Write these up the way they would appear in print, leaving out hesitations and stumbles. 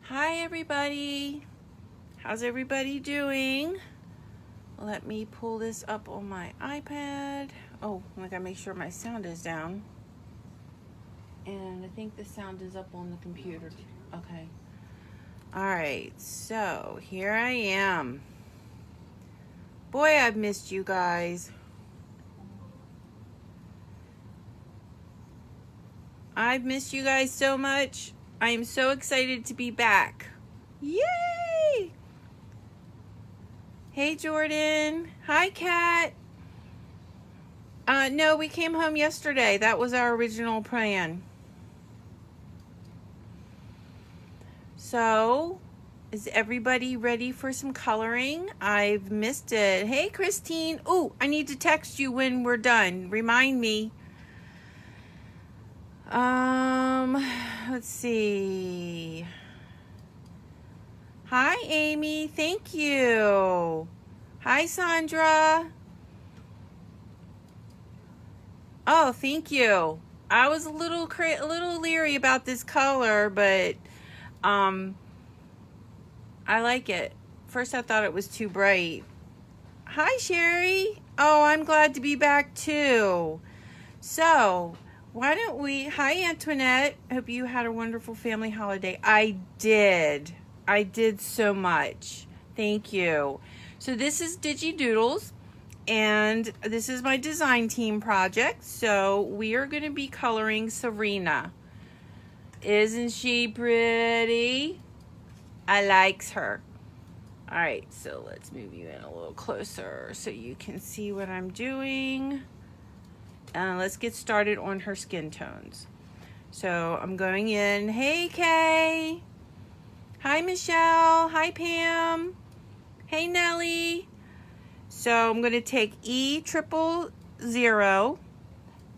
Hi everybody, how's everybody doing? Let me pull this up on my iPad. Oh, I gotta make sure my sound is down. And I think the sound is up on the computer. Okay. Alright, so here I am. Boy, I've missed you guys. I've missed you guys so much. I am so excited to be back. Yay! Hey, Jordan. Hi, Kat. No, we came home yesterday. That was our original plan. So, is everybody ready for some coloring? I've missed it. Hey, Christine. Oh, I need to text you when we're done. Remind me. Let's see. Hi, Amy. Thank you. Hi, Sandra. Oh, thank you. I was a little leery about this color, but I like it. First, I thought it was too bright. Hi, Sherry. Oh, I'm glad to be back too. So, why don't we... Hi, Antoinette. Hope you had a wonderful family holiday. I did so much. Thank you. So this is Digi Doodles, and this is my design team project. So we are going to be coloring Serina. Isn't she pretty? I likes her. All right, so let's move you in a little closer so you can see what I'm doing. Let's get started on her skin tones. So I'm going in. Hey, Kay. Hi, Michelle. Hi, Pam. Hey, Nellie. So I'm going to take E000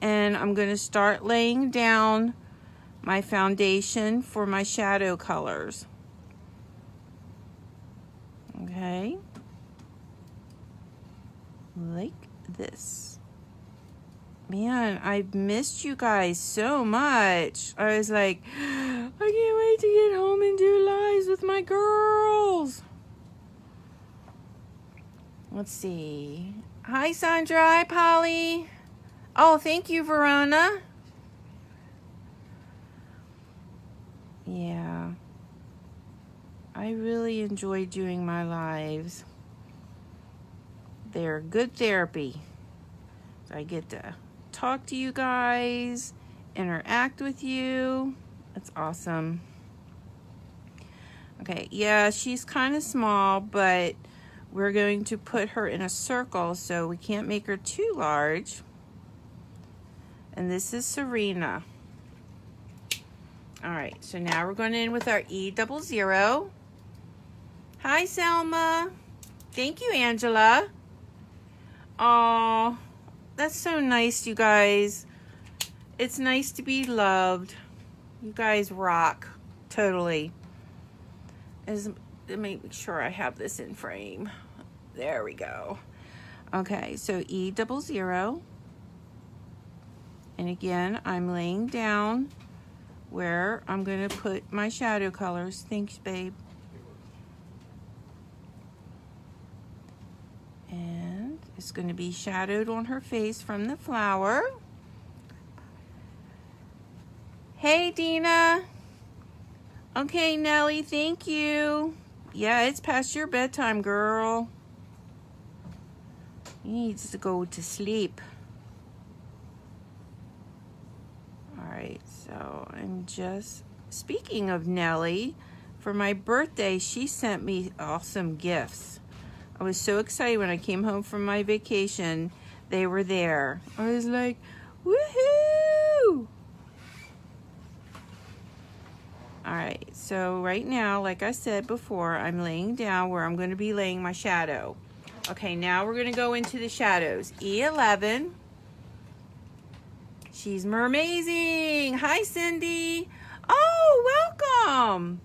and I'm going to start laying down my foundation for my shadow colors. Okay. Like this. Man, I've missed you guys so much. I was like, I can't wait to get home and do lives with my girls. Let's see. Hi, Sandra. Hi, Polly. Oh, thank you, Verona. Yeah. I really enjoy doing my lives. They're good therapy. So I get to talk to you guys, interact with you. That's awesome. Okay, yeah, she's kind of small, but we're going to put her in a circle, so we can't make her too large. And this is Serina. All right, so now we're going in with our E00. Hi, Selma. Thank you, Angela. Oh, that's so nice, you guys. It's nice to be loved. You guys rock. Totally. Let me make sure I have this in frame. There we go. Okay, so E00. And again, I'm laying down where I'm going to put my shadow colors. Thanks, babe. And it's going to be shadowed on her face from the flower. Hey, Dina. Okay, Nellie, thank you. Yeah, it's past your bedtime, girl. You need to go to sleep. All right, so I'm just... Speaking of Nellie, for my birthday, she sent me awesome gifts. I was so excited when I came home from my vacation. They were there. I was like, woohoo! All right, so right now, like I said before, I'm laying down where I'm going to be laying my shadow. Okay, now we're going to go into the shadows. E11. She's mermazing. Hi, Cindy. Oh, welcome.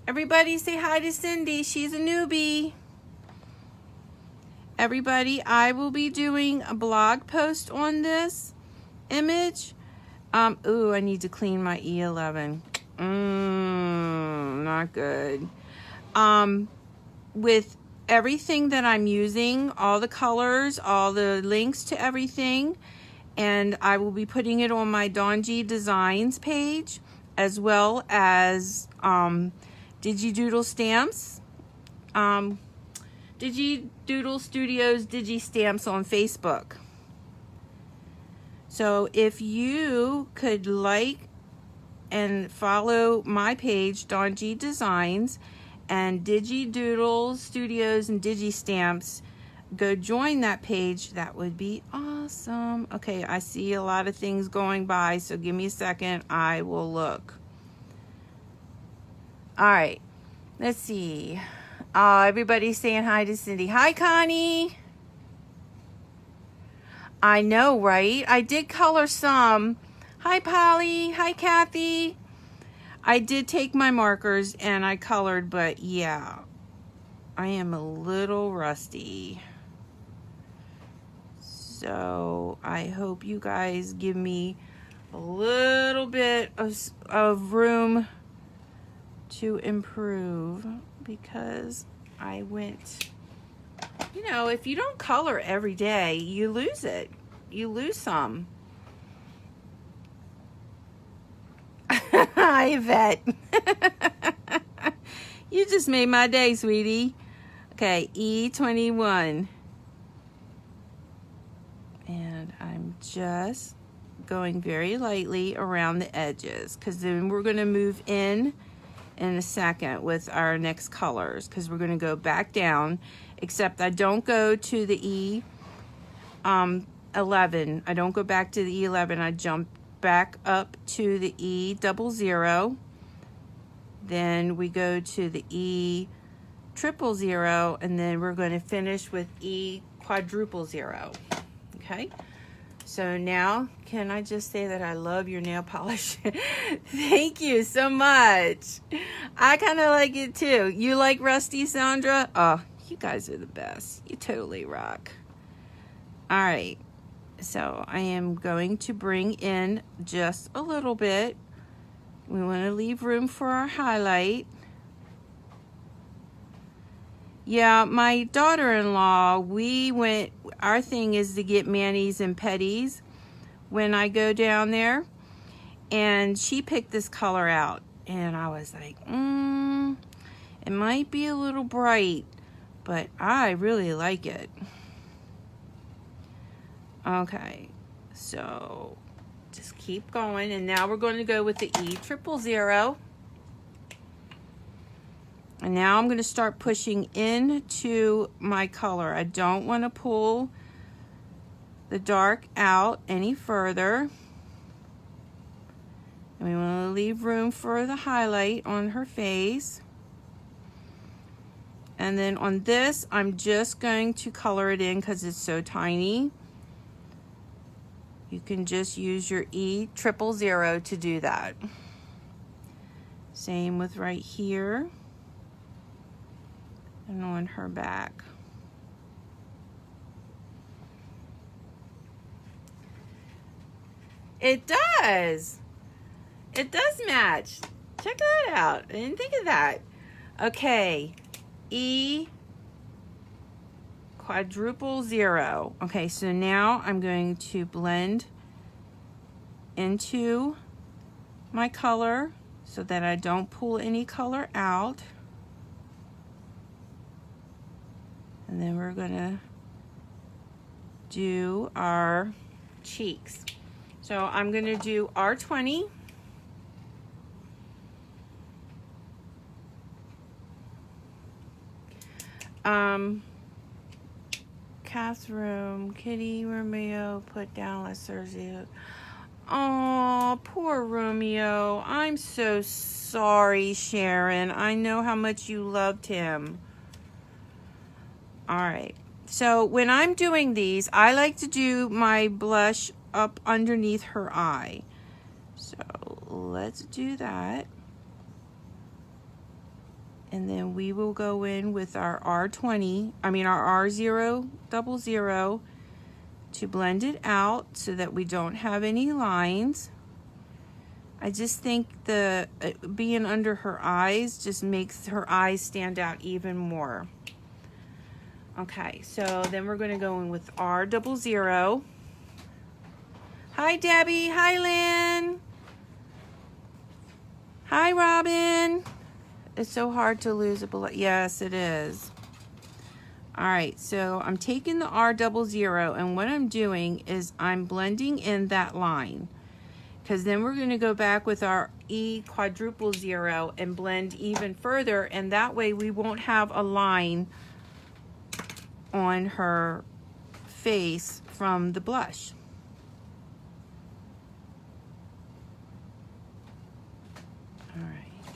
Everybody say hi to Cindy. She's a newbie. Everybody, I will be doing a blog post on this image. Ooh, I need to clean my E11. not good. With everything that I'm using, all the colors, all the links to everything, and I will be putting it on my Digi Designs page, as well as Digi Doodle Stamps, Digi Doodle Studios Digi Stamps on Facebook. So if you could like and follow my page, Digi Designs, and Digi Doodle Studios and Digi Stamps, go join that page. That would be awesome. Okay, I see a lot of things going by, so give me a second. I will look. All right, let's see. Everybody's saying hi to Cindy. Hi, Connie. I know, right? I did color some. Hi, Polly. Hi, Kathy. I did take my markers and I colored, but yeah, I am a little rusty. So I hope you guys give me a little bit of room to improve, because I went, you know, if you don't color every day, you lose it. You lose some. Hi, Yvette. You just made my day, sweetie. Okay, E21. And I'm just going very lightly around the edges, because then we're going to move in a second with our next colors, because we're going to go back down, except I don't go to the E11. I don't go back to the E11. I jump back up to the E00. Then we go to the E000, and then we're going to finish with E000. Okay, so now can I just say that I love your nail polish? Thank you so much. I kind of like it too. You like Rusty, Sandra? Oh, you guys are the best. You totally rock. All right, so I am going to bring in just a little bit. We want to leave room for our highlight. Yeah, my daughter-in-law, our thing is to get manis and petties when I go down there. And she picked this color out. And I was like, it might be a little bright, but I really like it. Okay, so just keep going. And now we're going to go with the E000. And now I'm going to start pushing into my color. I don't want to pull the dark out any further. And we want to leave room for the highlight on her face. And then on this, I'm just going to color it in because it's so tiny. You can just use your E000 to do that. Same with right here. And on her back. It does. It does match. Check that out. I didn't think of that. Okay. E000. Okay, so now I'm going to blend into my color so that I don't pull any color out. And then we're gonna do our cheeks. So I'm gonna do R20. Catherine, Kitty, Romeo, put down, let's Thursday. Oh, poor Romeo. I'm so sorry, Sharon. I know how much you loved him. All right, so when I'm doing these, I like to do my blush up underneath her eye. So let's do that. And then we will go in with our our R000 to blend it out so that we don't have any lines. I just think the being under her eyes just makes her eyes stand out even more. Okay, so then we're going to go in with R00. Hi, Debbie. Hi, Lynn. Hi, Robin. It's so hard to lose a bullet. Yes, it is. All right, so I'm taking the R00, and what I'm doing is I'm blending in that line, because then we're going to go back with our E00 and blend even further, and that way we won't have a line on her face from the blush. All right,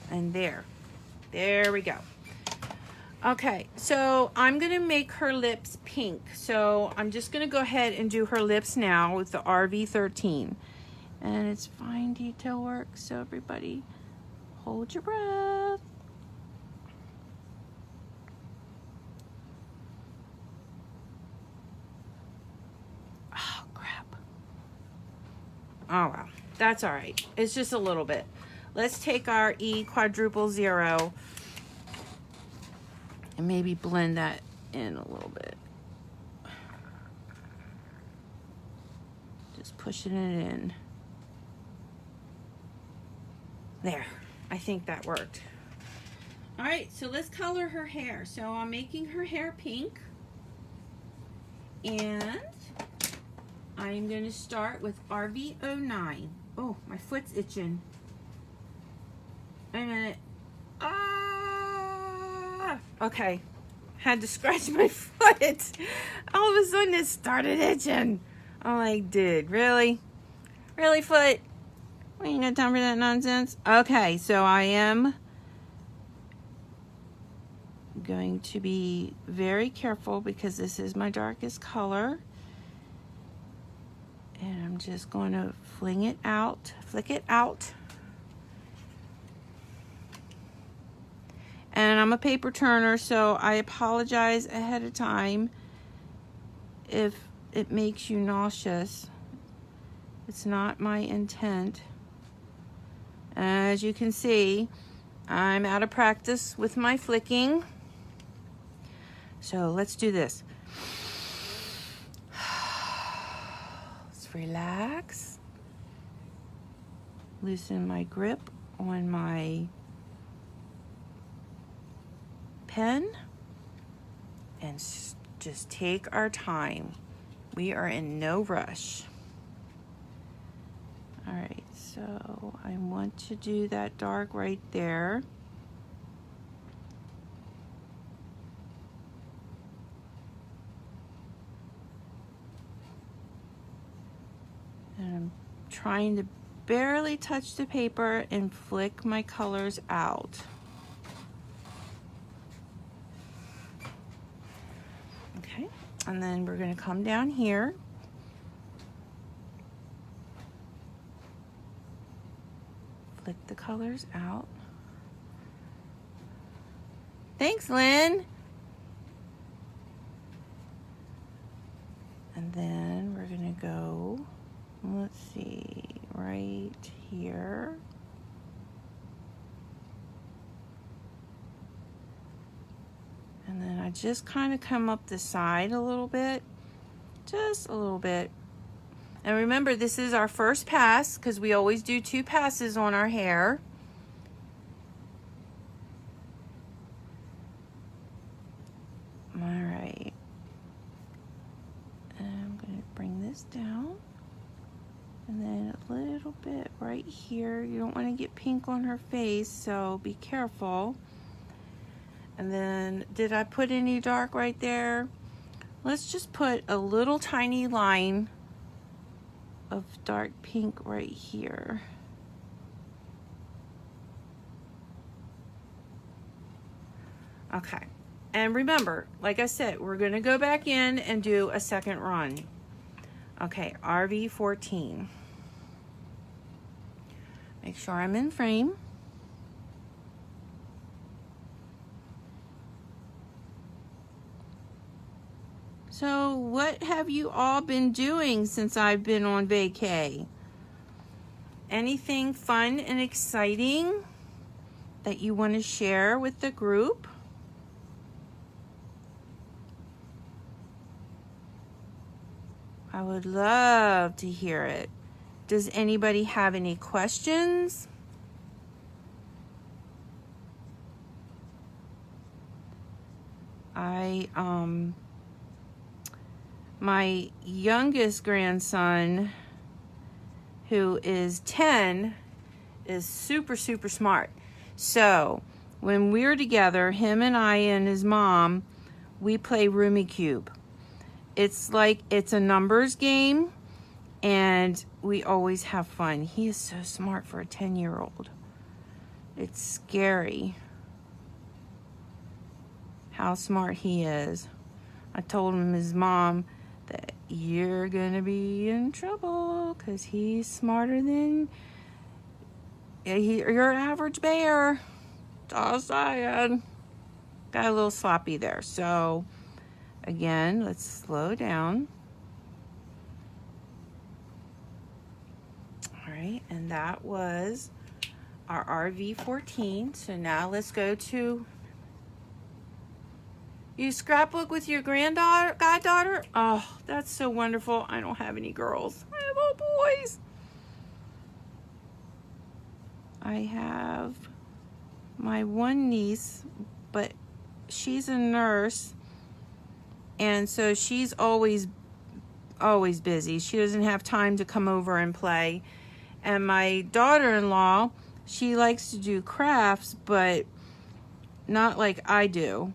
and there we go. Okay, so I'm gonna make her lips pink, so I'm just gonna go ahead and do her lips now with the RV13, and it's fine detail work, so everybody hold your breath. Oh crap. Oh well, that's all right. It's just a little bit. Let's take our E00 and maybe blend that in a little bit. Just pushing it in. There, I think that worked. All right, so let's color her hair. So I'm making her hair pink, and I'm gonna start with RV09. Oh, my foot's itching. Wait a minute. Ah! Okay, had to scratch my foot. All of a sudden it started itching. I'm like, dude, really? Really, foot? We ain't got time for that nonsense. Okay, so I am going to be very careful because this is my darkest color. And I'm just going to flick it out. And I'm a paper turner, so I apologize ahead of time if it makes you nauseous. It's not my intent. As you can see, I'm out of practice with my flicking. So let's do this. Let's relax. Loosen my grip on my pen and just take our time. We are in no rush. All right, so I want to do that dark right there. And I'm trying to barely touch the paper and flick my colors out. Okay, and then we're going to come down here. Flick the colors out. Thanks, Lynn. And then we're going to go, let's see, right here. And then I just kind of come up the side a little bit, just a little bit. And remember, this is our first pass because we always do 2 passes on our hair. All right. And I'm going to bring this down. And then a little bit right here. You don't want to get pink on her face, so be careful. And then, did I put any dark right there? Let's just put a little tiny line of dark pink right here. Okay, and remember, like I said, we're gonna go back in and do a second run. Okay, RV14. Make sure I'm in frame. So what have you all been doing since I've been on vacay? anything fun and exciting that you want to share with the group? I would love to hear it. Does anybody have any questions? My youngest grandson, who is 10, is super smart. So when we're together, him and I and his mom, we play Rummikub. It's like it's a numbers game, and we always have fun. He is so smart for a 10-year-old. It's scary how smart he is. I told him, his mom, that you're gonna be in trouble because he's smarter than your average bear. Just saying. Got a little sloppy there. So again, let's slow down. All right, and that was our RV14. So now let's go to, you scrapbook with your goddaughter? Oh, that's so wonderful. I don't have any girls. I have all boys. I have my one niece, but she's a nurse, and so she's always busy. She doesn't have time to come over and play. And my daughter-in-law, she likes to do crafts, but not like I do.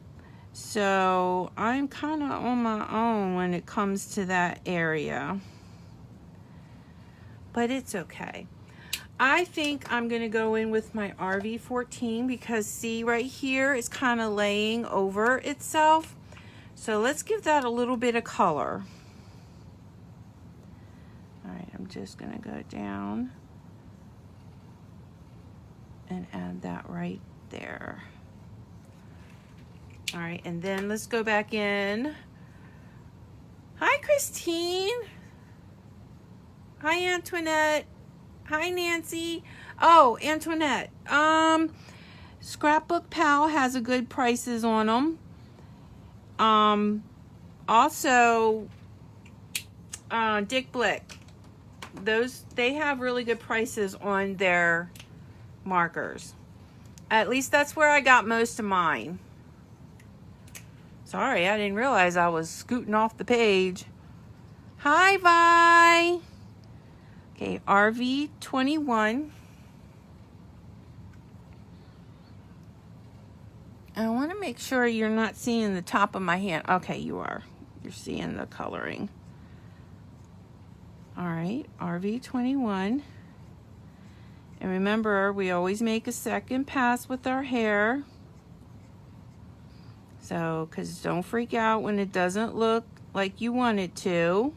So I'm kind of on my own when it comes to that area. But it's okay. I think I'm going to go in with my RV14 because see right here, it's kind of laying over itself. So let's give that a little bit of color. All right, I'm just going to go down and add that right there. All right, and then let's go back in. Hi, Christine. Hi, Antoinette. Hi, Nancy. Oh, Antoinette. Scrapbook Pal has a good prices on them. Also, Dick Blick. They have really good prices on their markers. At least that's where I got most of mine. Sorry, I didn't realize I was scooting off the page. Hi, Vi. Okay, RV21. I want to make sure you're not seeing the top of my hand. Okay, you are. You're seeing the coloring. All right, RV21. And remember, we always make a second pass with our hair. So, because don't freak out when it doesn't look like you want it to.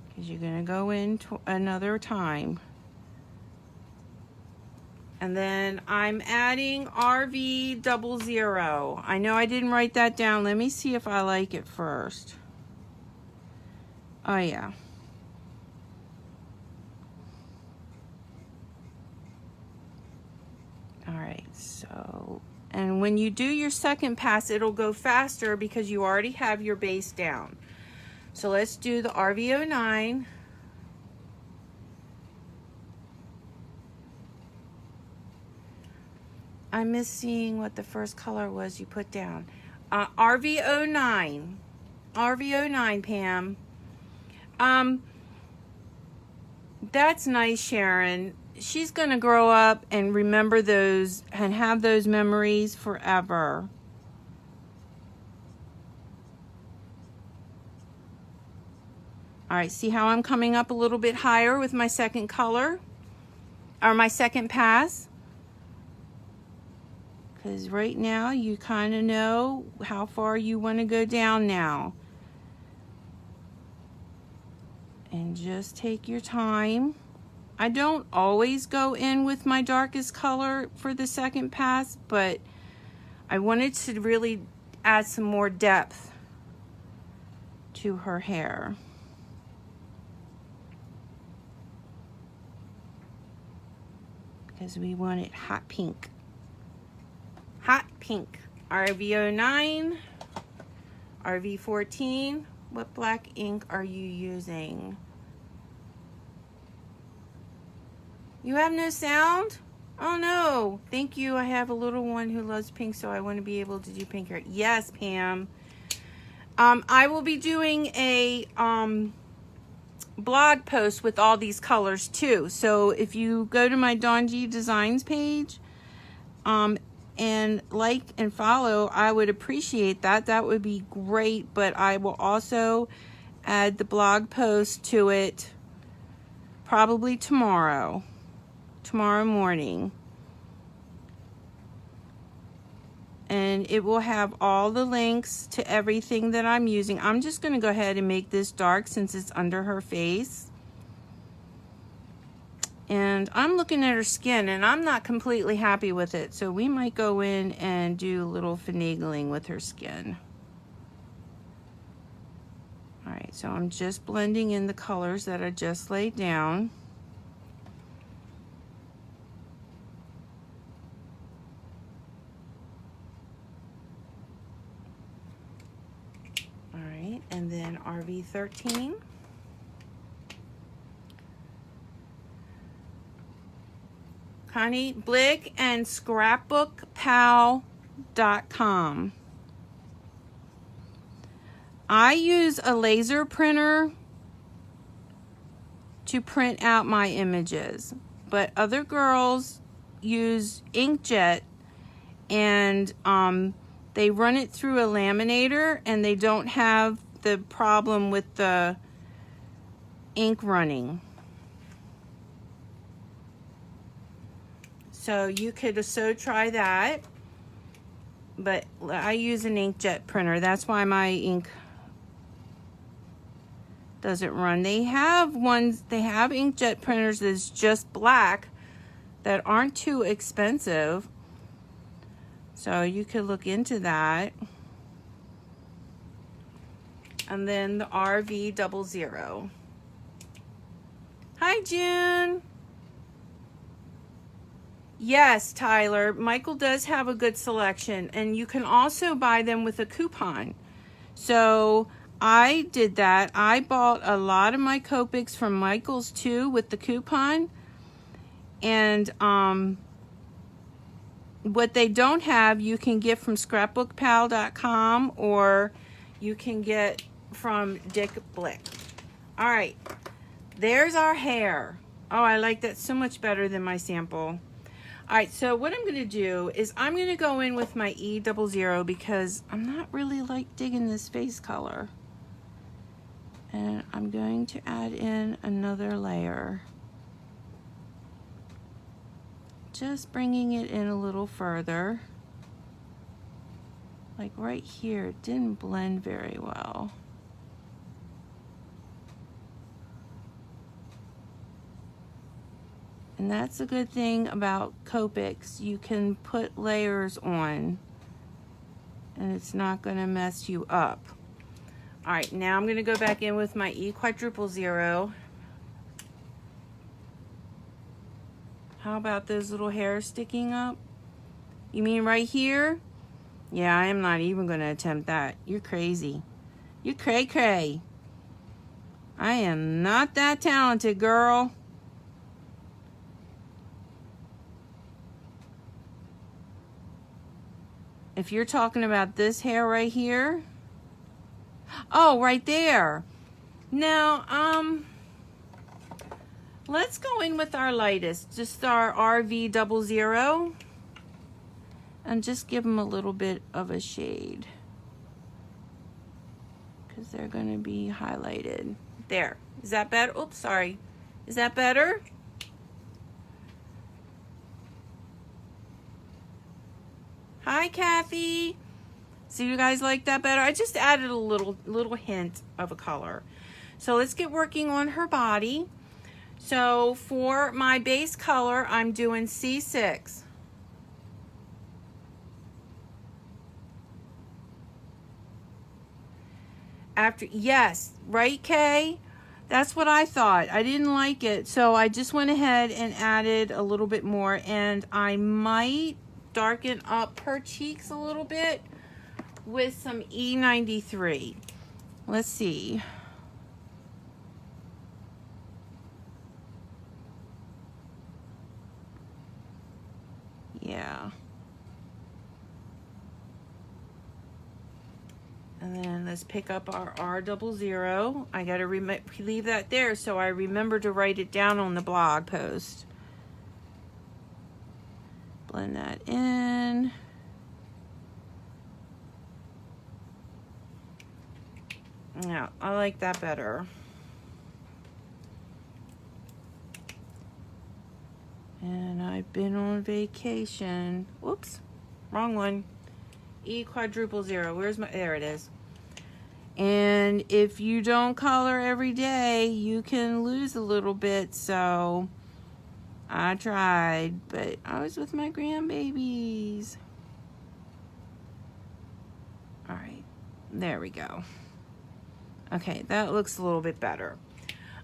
Because you're going to go in another time. And then I'm adding RV00. I know I didn't write that down. Let me see if I like it first. Oh, yeah. All right, so, and when you do your second pass, it'll go faster because you already have your base down. So let's do the RV09. I miss seeing what the first color was you put down. RV09. RV09, Pam. That's nice, Sharon. She's going to grow up and remember those and have those memories forever. All right, see how I'm coming up a little bit higher with my second color? Or my second pass? Because right now you kind of know how far you want to go down now. And just take your time. I don't always go in with my darkest color for the second pass, but I wanted to really add some more depth to her hair. because we want it hot pink. Hot pink. RV09, RV14. What black ink are you using? You have no sound? Oh no, thank you. I have a little one who loves pink, so I want to be able to do pink here. Yes, Pam. I will be doing a blog post with all these colors too. So if you go to my Dawn G Designs page and like and follow, I would appreciate that. That would be great. But I will also add the blog post to it probably tomorrow morning. And it will have all the links to everything that I'm using. I'm just going to go ahead and make this dark since it's under her face. And I'm looking at her skin and I'm not completely happy with it. So we might go in and do a little finagling with her skin. All right, so I'm just blending in the colors that I just laid down. And then RV13. Connie Blick and scrapbookpal.com. I use a laser printer to print out my images, but other girls use inkjet and they run it through a laminator and they don't have the problem with the ink running. So you could so try that, but I use an inkjet printer. That's why my ink doesn't run. They have inkjet printers that's just black that aren't too expensive. So you could look into that. And then the RV00. Hi, June. Yes, Tyler. Michael does have a good selection. And you can also buy them with a coupon. So I did that. I bought a lot of my Copics from Michael's too with the coupon. And what they don't have, you can get from scrapbookpal.com or you can get from Dick Blick. All right, there's our hair. Oh, I like that so much better than my sample. All right, so what I'm going to do is I'm going to go in with my E00 because I'm not really like digging this face color. And I'm going to add in another layer. Just bringing it in a little further. Like right here, it didn't blend very well. And that's a good thing about Copics. You can put layers on and it's not going to mess you up. All right, now I'm going to go back in with my E00. How about those little hairs sticking up? You mean right here? Yeah, I am not even going to attempt that. You're crazy. You're cray-cray. I am not that talented, girl. If you're talking about this hair right here. Oh, right there. Now, let's go in with our lightest, just our RV00, and just give them a little bit of a shade because they're going to be highlighted. There. Is that better? Oops, sorry. Is that better? Hi, Kathy. So you guys like that better? I just added a little hint of a color. So let's get working on her body. So for my base color, I'm doing C6. After, yes, right, Kay? That's what I thought. I didn't like it, so I just went ahead and added a little bit more, and I might darken up her cheeks a little bit with some E93. Let's see. Yeah. And then let's pick up our R00. I gotta leave that there so I remember to write it down on the blog post. Blend that in. Yeah, I like that better. And I've been on vacation. Whoops, wrong one. E_0. Where's my, there it is. And if you don't color every day, you can lose a little bit. So I tried, but I was with my grandbabies. All right, there we go. Okay, that looks a little bit better.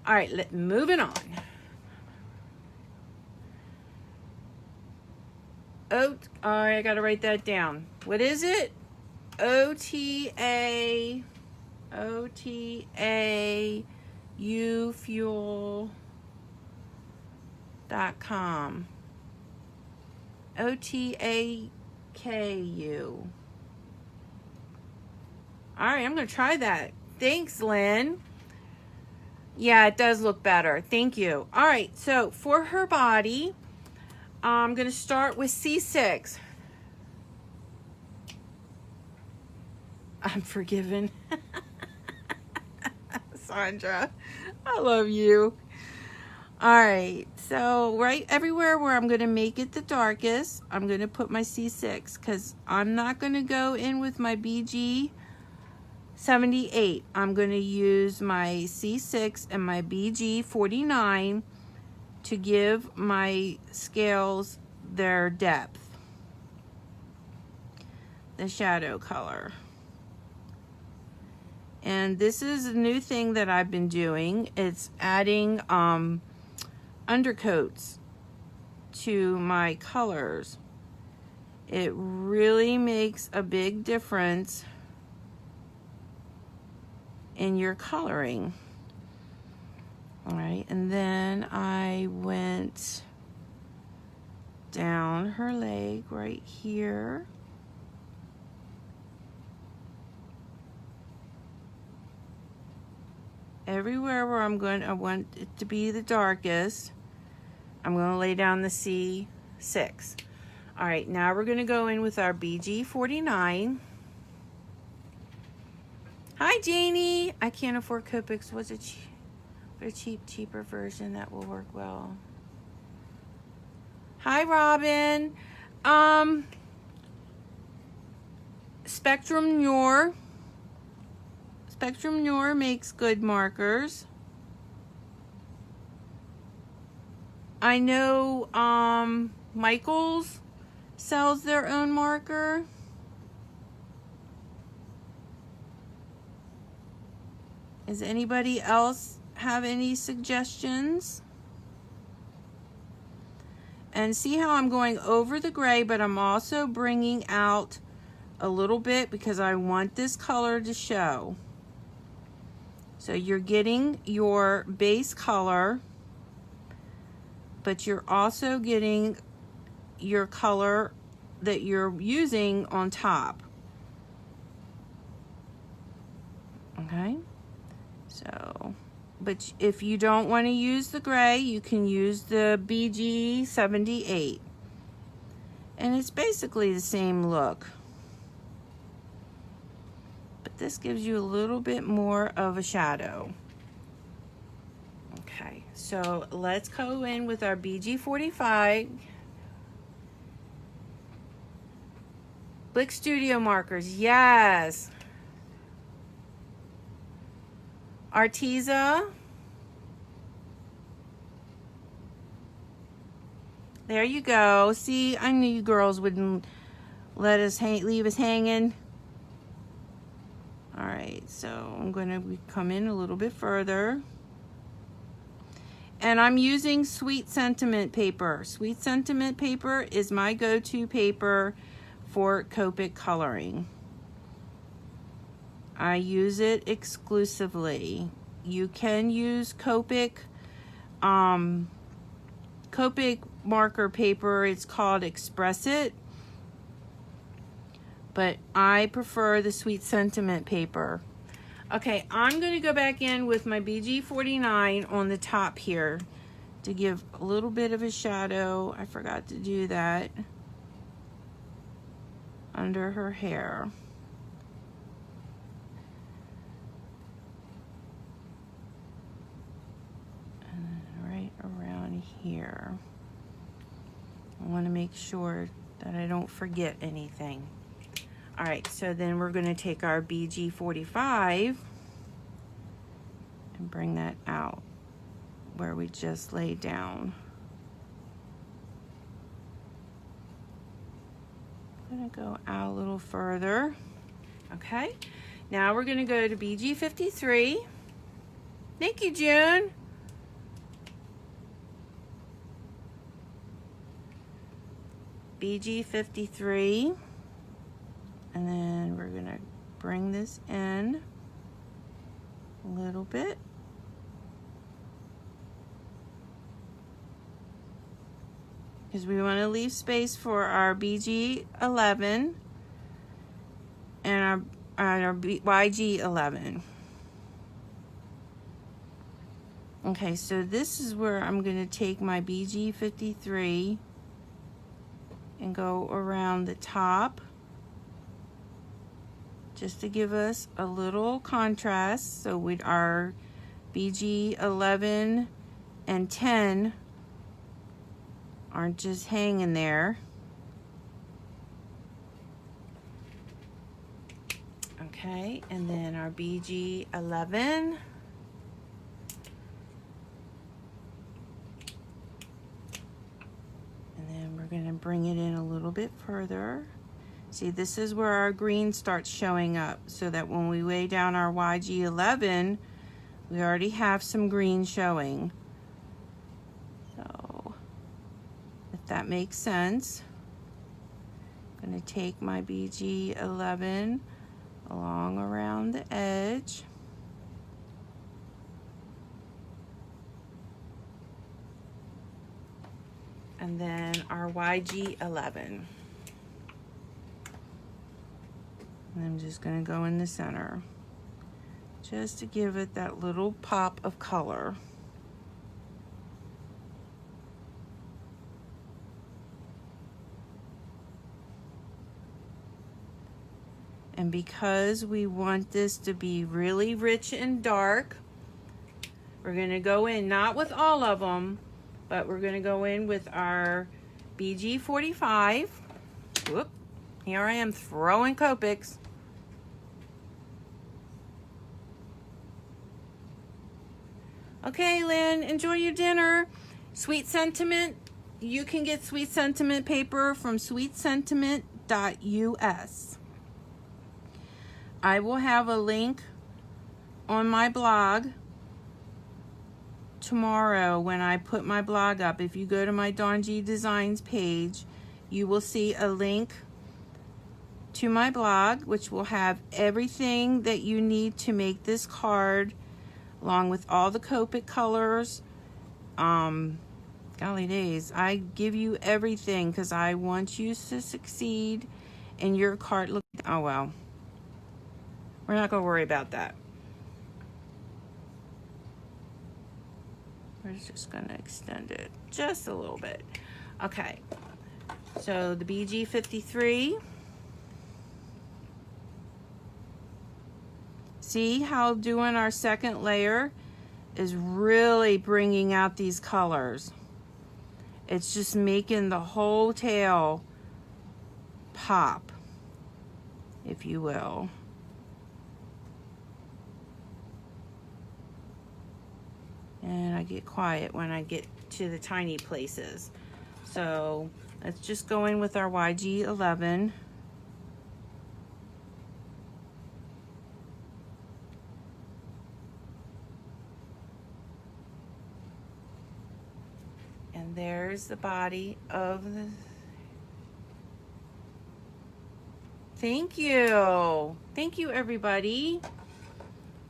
All right, moving on. Oh, all right, I gotta write that down. What is it? OTAUfuel.com. OTAKU. All right, I'm gonna try that. Thanks, Lynn. Yeah, it does look better. Thank you. All right, so for her body, I'm gonna start with C6. I'm forgiven. Sandra, I love you. All right, so right everywhere where I'm gonna make it the darkest, I'm gonna put my C6 because I'm not gonna go in with my BG 78. I'm gonna use my C6 and my BG 49 to give my scales their depth, the shadow color. And this is a new thing that I've been doing. It's adding undercoats to my colors. It really makes a big difference in your coloring. All right, and then I went down her leg right here. Everywhere where I want it to be the darkest, I'm going to lay down the C6. All right, now we're going to go in with our BG 49. Hi, Janie. I can't afford Copics. What's a cheaper version that will work well? Hi, Robin. Spectrum Noir. Spectrum Noir makes good markers. I know Michaels sells their own marker. Does anybody else have any suggestions? And see how I'm going over the gray, but I'm also bringing out a little bit because I want this color to show. So you're getting your base color, but you're also getting your color that you're using on top. Okay, so, but if you don't want to use the gray, you can use the BG 78. And it's basically the same look. But this gives you a little bit more of a shadow. Okay, so let's go in with our BG 45. Blick Studio markers, yes. Arteza. There you go. See, I knew you girls wouldn't let us leave us hanging. All right, so I'm going to come in a little bit further. And I'm using Sweet Sentiment paper. Sweet Sentiment paper is my go-to paper for Copic coloring. I use it exclusively. You can use Copic, Copic marker paper. It's called Express It, but I prefer the Sweet Sentiment paper. Okay, I'm going to go back in with my BG49 on the top here to give a little bit of a shadow. I forgot to do that under her hair. And then right around here. I want to make sure that I don't forget anything. All right, so then we're going to take our BG45 and bring that out where we just laid down. I'm going to go out a little further. Okay, now we're going to go to BG53. Thank you, June. BG53. And then we're gonna bring this in a little bit. Because we want to leave space for our BG11 and our YG11. Okay, so this is where I'm gonna take my BG53 and go around the top, just to give us a little contrast, so our BG11 and 10 aren't just hanging there. Okay, and then our BG11. And then we're going to bring it in a little bit further. See, this is where our green starts showing up, so that when we lay down our YG11, we already have some green showing. So, if that makes sense, I'm going to take my BG11 along around the edge. And then our YG11. And I'm just going to go in the center, just to give it that little pop of color. And because we want this to be really rich and dark, we're going to go in, not with all of them, but we're going to go in with our BG45. Whoop, here I am throwing Copics. Okay, Lynn, enjoy your dinner. Sweet Sentiment, you can get Sweet Sentiment paper from sweetsentiment.us. I will have a link on my blog tomorrow when I put my blog up. If you go to my Dawn G Designs page, you will see a link to my blog, which will have everything that you need to make this card, along with all the Copic colors. Golly days, I give you everything because I want you to succeed in your card. Look, oh well, we're not going to worry about that. We're just going to extend it just a little bit. Okay, so the BG53. See how doing our second layer is really bringing out these colors. It's just making the whole tail pop, if you will. And I get quiet when I get to the tiny places. So let's just go in with our YG11. there's the body of the... Thank you. Thank you, everybody.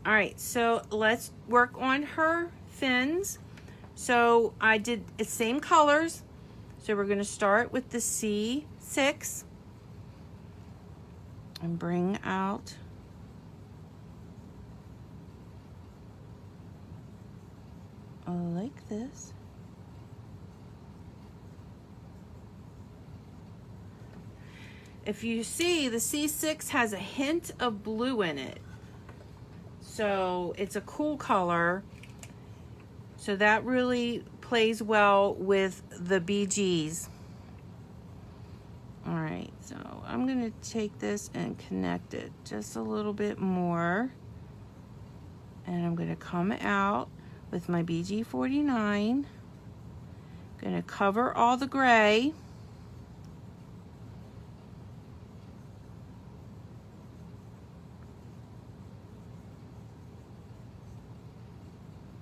All right, so let's work on her fins. So I did the same colors. So we're going to start with the C6 and bring out like this. If you see, the C6 has a hint of blue in it. So it's a cool color. So that really plays well with the BGs. All right, so I'm gonna take this and connect it just a little bit more. And I'm gonna come out with my BG49. Gonna cover all the gray.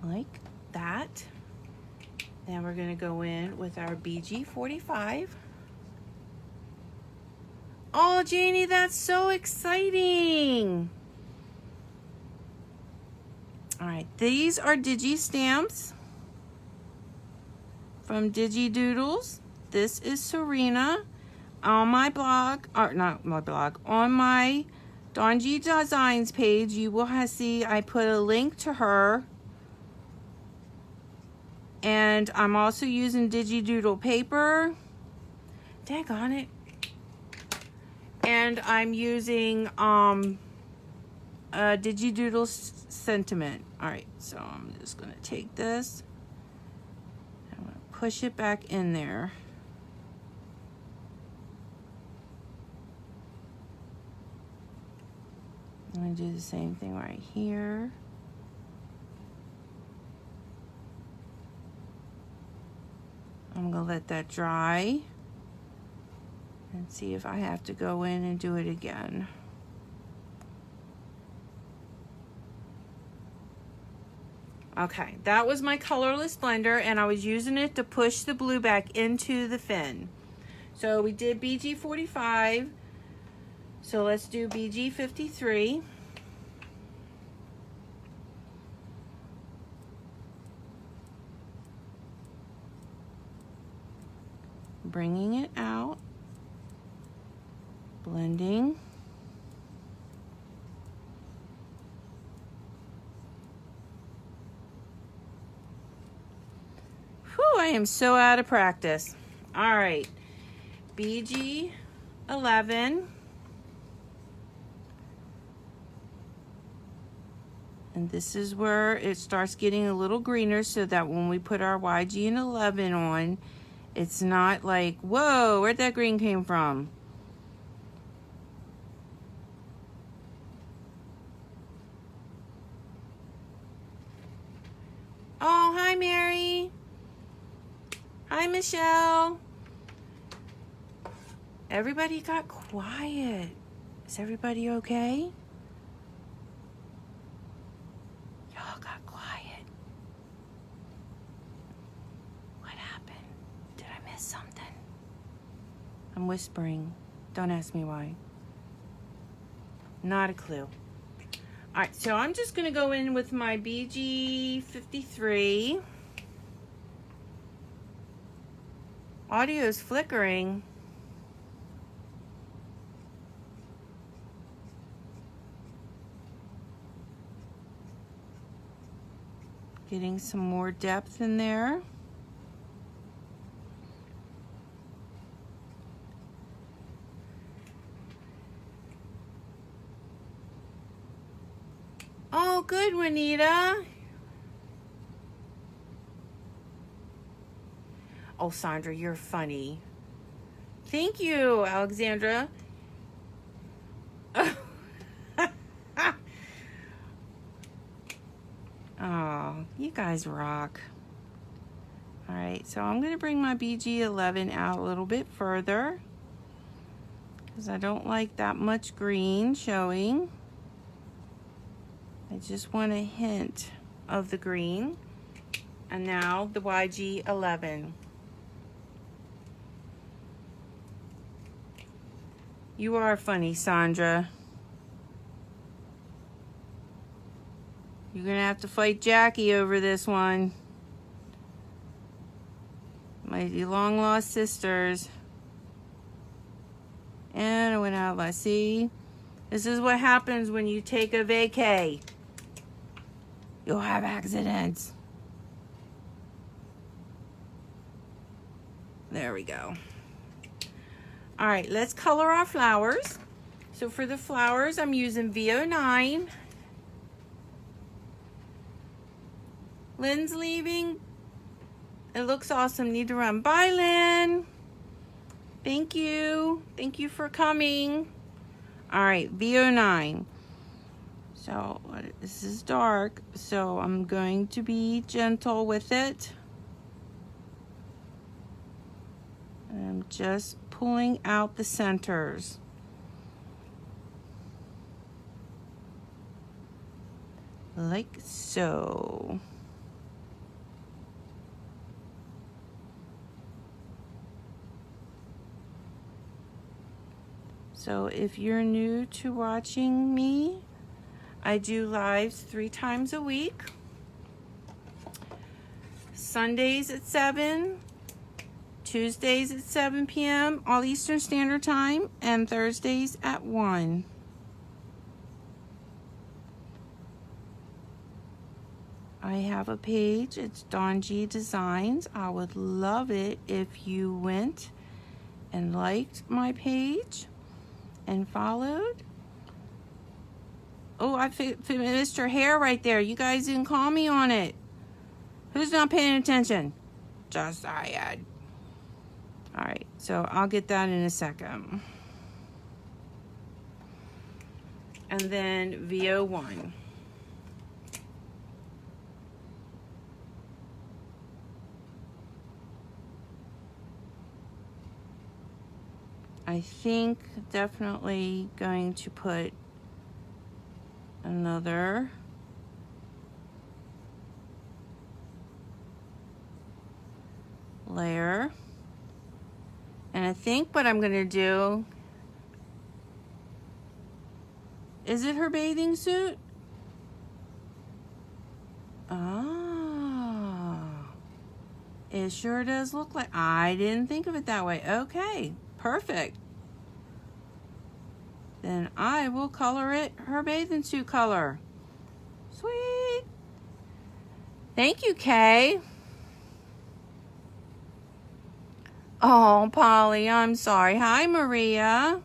Like that. Then we're going to go in with our BG45. Oh, Janie, that's so exciting. All right, these are Digi Stamps from Digi Doodles. This is Serina. On my blog, or not my blog, on my Digi Designs page, you will see I put a link to her. And I'm also using Digi Doodle paper. Daggone it. And I'm using Digi Doodle sentiment. All right, so I'm just gonna take this. I'm gonna push it back in there. I'm gonna do the same thing right here. I'm gonna let that dry and see if I have to go in and do it again. Okay, that was my colorless blender, and I was using it to push the blue back into the fin. So we did BG45, so let's do BG53. Bringing it out, blending. Whew, I am so out of practice. All right, BG11. And this is where it starts getting a little greener so that when we put our YG and 11 on, it's not like, whoa, where'd that green came from? Oh, hi, Mary. Hi, Michelle. Everybody got quiet. Is everybody okay? Y'all got quiet. What happened? Did I miss something? I'm whispering. Don't ask me why. Not a clue. All right, so I'm just gonna go in with my BG53. Audio is flickering. Getting some more depth in there. Oh, good, Juanita. Oh, Sandra, you're funny. Thank you, Alexandra. Oh, you guys rock. All right, so I'm going to bring my BG11 out a little bit further because I don't like that much green showing. I just want a hint of the green. And now the YG11. You are funny, Sandra. You're gonna have to fight Jackie over this one. My long lost sisters. And I went out last. See? This is what happens when you take a vacay. You'll have accidents. There we go. All right, let's color our flowers. So for the flowers, I'm using VO9. Lynn's leaving. It looks awesome. Need to run. Bye, Lynn. Thank you. Thank you for coming. All right, VO9. So this is dark, so I'm going to be gentle with it. And I'm just pulling out the centers. Like so. So if you're new to watching me, I do lives 3 times a week. Sundays at 7, Tuesdays at 7 p.m. all Eastern Standard Time, and Thursdays at 1. I have a page. It's Dawn G Designs. I would love it if you went and liked my page and followed. Oh, I missed her hair right there. You guys didn't call me on it. Who's not paying attention? Just Syed. All right, so I'll get that in a second. And then VO1. I think definitely going to put another layer. And I think what I'm gonna do, is it her bathing suit? Oh, it sure does look like, I didn't think of it that way. Okay, perfect. Then I will color it her bathing suit color. Sweet. Thank you, Kay. Oh, Polly, I'm sorry. Hi, Maria.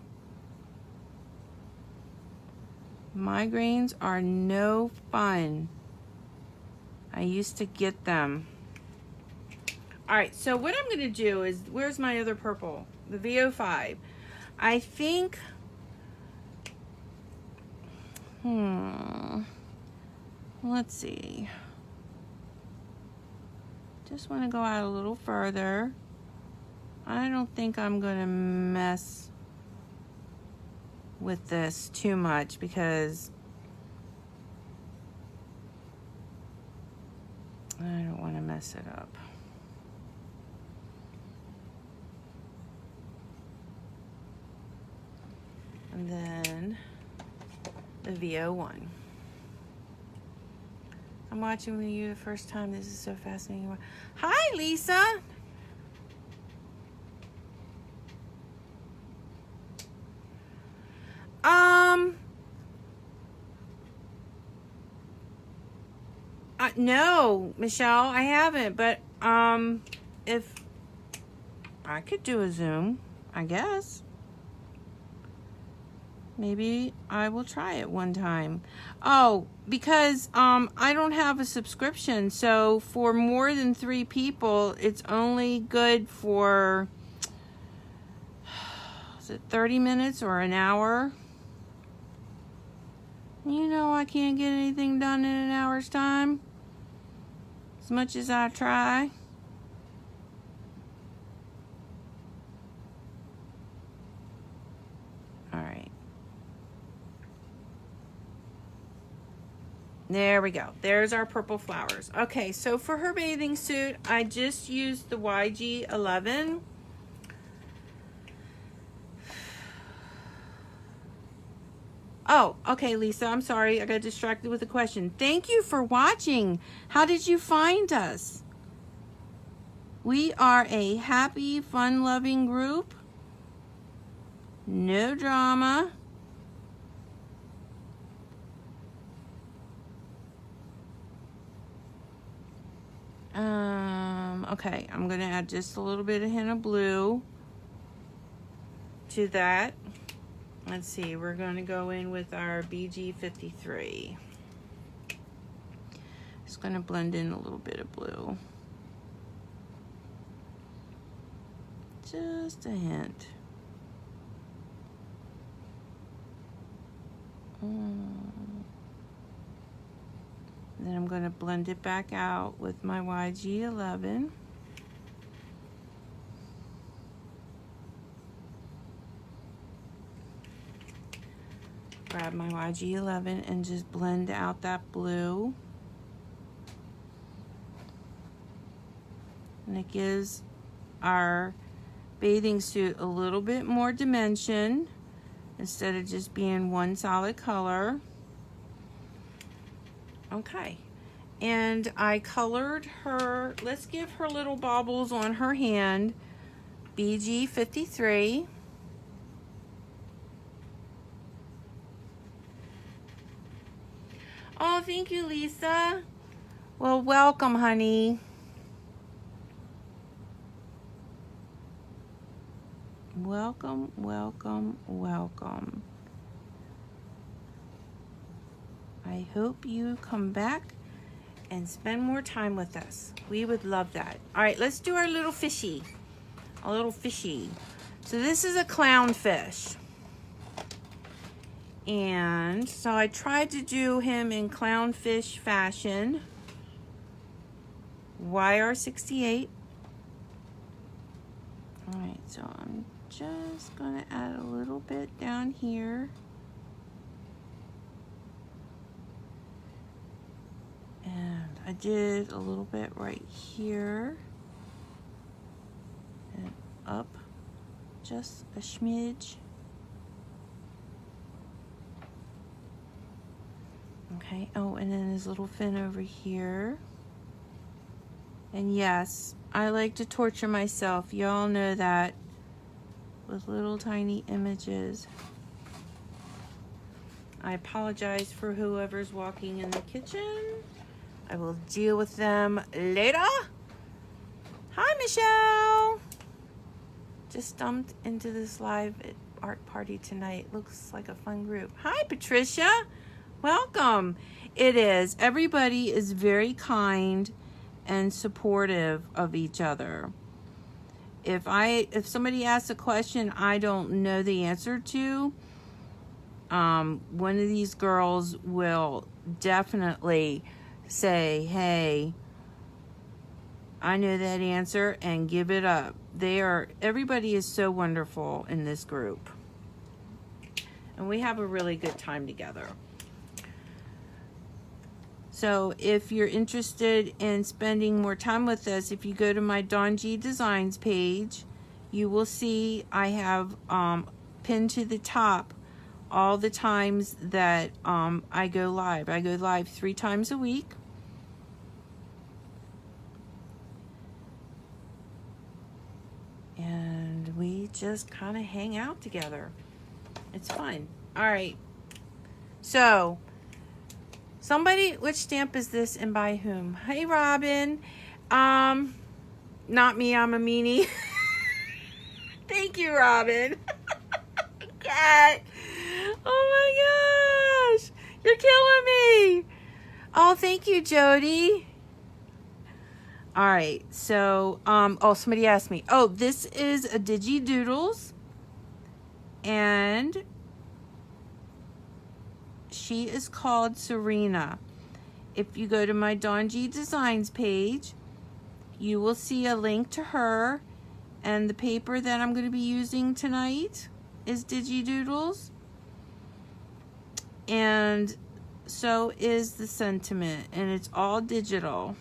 Migraines are no fun. I used to get them. All right, so what I'm going to do is, where's my other purple? The VO5. I think, let's see. Just want to go out a little further. I don't think I'm going to mess with this too much because I don't want to mess it up. And then the VO1. I'm watching with you the first time. This is so fascinating. Hi, Lisa. No, Michelle, I haven't, but if I could do a Zoom, I guess. Maybe I will try it one time. Oh, because I don't have a subscription, so for more than 3 people, it's only good for, is it 30 minutes or an hour? You know I can't get anything done in an hour's time, as much as I try. All right. There we go. There's our purple flowers. Okay, so for her bathing suit, I just used the YG11. Oh, okay, Lisa, I'm sorry. I got distracted with a question. Thank you for watching. How did you find us? We are a happy, fun-loving group. No drama. Okay, I'm going to add just a little bit of hint of blue to that. Let's see, we're going to go in with our BG53. Just going to blend in a little bit of blue. Just a hint. Then I'm going to blend it back out with my YG11. Grab my YG11 and just blend out that blue. And it gives our bathing suit a little bit more dimension instead of just being one solid color. Okay, and I colored her, let's give her little baubles on her hand, BG53. Oh, thank you, Lisa. Well, welcome, honey. Welcome, welcome, welcome. I hope you come back and spend more time with us. We would love that. All right, let's do our little fishy. A little fishy. So this is a clownfish. And so I tried to do him in clownfish fashion. YR68. All right, so I'm just gonna add a little bit down here. And I did a little bit right here and up just a smidge. Okay, oh, and then his little fin over here. And yes, I like to torture myself. Y'all know that, with little tiny images. I apologize for whoever's walking in the kitchen. I will deal with them later. Hi, Michelle. Just stumped into this live art party tonight. Looks like a fun group. Hi, Patricia. Welcome. It is. Everybody is very kind and supportive of each other. If somebody asks a question I don't know the answer to, one of these girls will definitely say, hey, I know that answer, and give it up. Everybody is so wonderful in this group. And we have a really good time together. So if you're interested in spending more time with us, if you go to my Dawn G Designs page, you will see I have pinned to the top all the times that I go live. I go live 3 times a week. And we just kind of hang out together. It's fun. All right. So, which stamp is this and by whom? Hey, Robin. Not me, I'm a meanie. Thank you, Robin. Cat. Oh my gosh. You're killing me. Oh, thank you, Jody. All right. So, somebody asked me. Oh, this is a Digi Doodles. And she is called Serina. If you go to my Dawn G Designs page, you will see a link to her, and the paper that I'm going to be using tonight is Digi Doodles, and so is the sentiment, and it's all digital.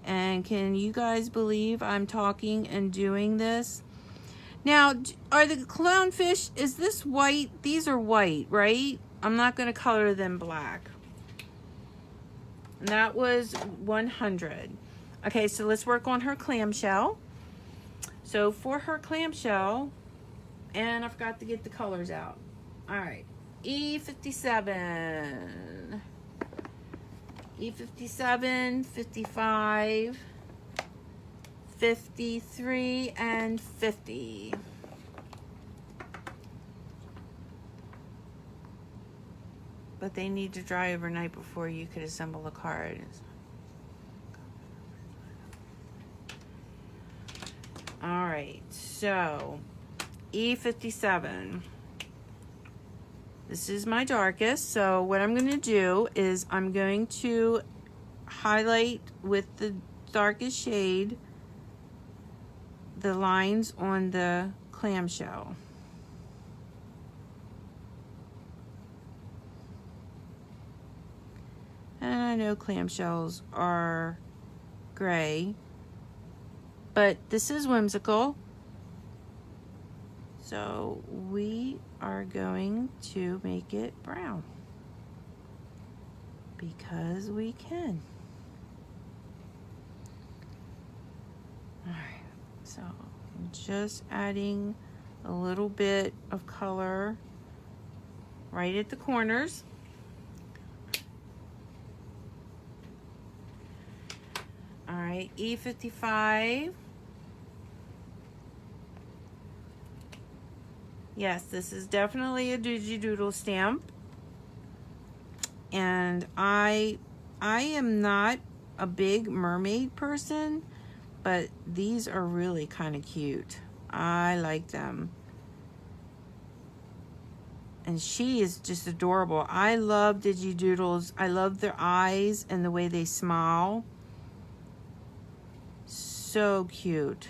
And can you guys believe I'm talking and doing this? Now, are the clownfish, is this white? These are white, right? I'm not going to color them black. And that was 100. Okay, so let's work on her clamshell. So for her clamshell, and I forgot to get the colors out. All right, E57, E57, 55, 53, and 50. But they need to dry overnight before you could assemble a card. All right, so E57. This is my darkest, so what I'm going to do is I'm going to highlight with the darkest shade the lines on the clamshell. And I know clamshells are gray, but this is whimsical. So we are going to make it brown because we can. All right, so I'm just adding a little bit of color right at the corners. All right, E55. Yes, this is definitely a Digi Doodle stamp. And I am not a big mermaid person, but these are really kind of cute. I like them. And she is just adorable. I love Digi Doodles. I love their eyes and the way they smile. So cute.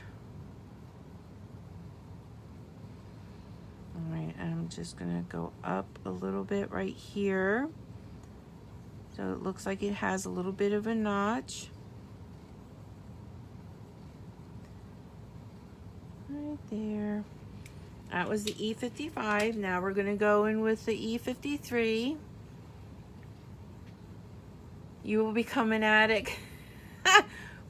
All right, I'm just gonna go up a little bit right here. So it looks like it has a little bit of a notch. Right there. That was the E55. Now we're gonna go in with the E53. You will become an addict.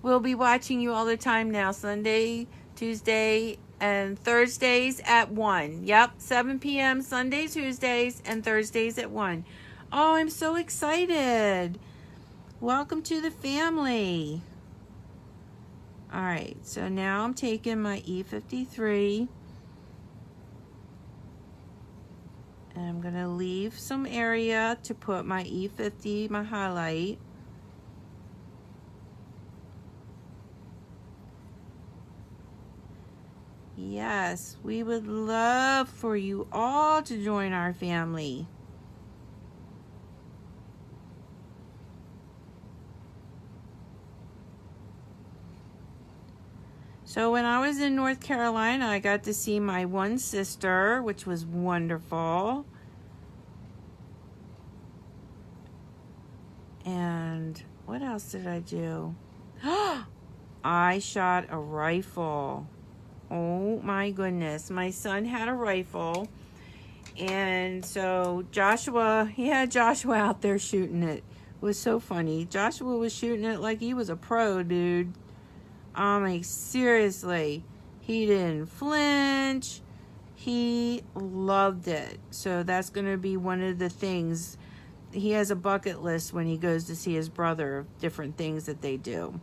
We'll be watching you all the time now, Sunday, Tuesday, and Thursdays at 1. Yep, 7 p.m. Sunday, Tuesdays, and Thursdays at 1. Oh, I'm so excited. Welcome to the family. All right, so now I'm taking my E53. And I'm going to leave some area to put my E50, my highlight. Yes, we would love for you all to join our family. So when I was in North Carolina, I got to see my one sister, which was wonderful. And what else did I do? I shot a rifle. Oh my goodness. My son had a rifle. And so Joshua, he had Joshua out there shooting it. It was so funny. Joshua was shooting it like he was a pro, dude. I mean, seriously. He didn't flinch. He loved it. So that's going to be one of the things. He has a bucket list when he goes to see his brother of different things that they do.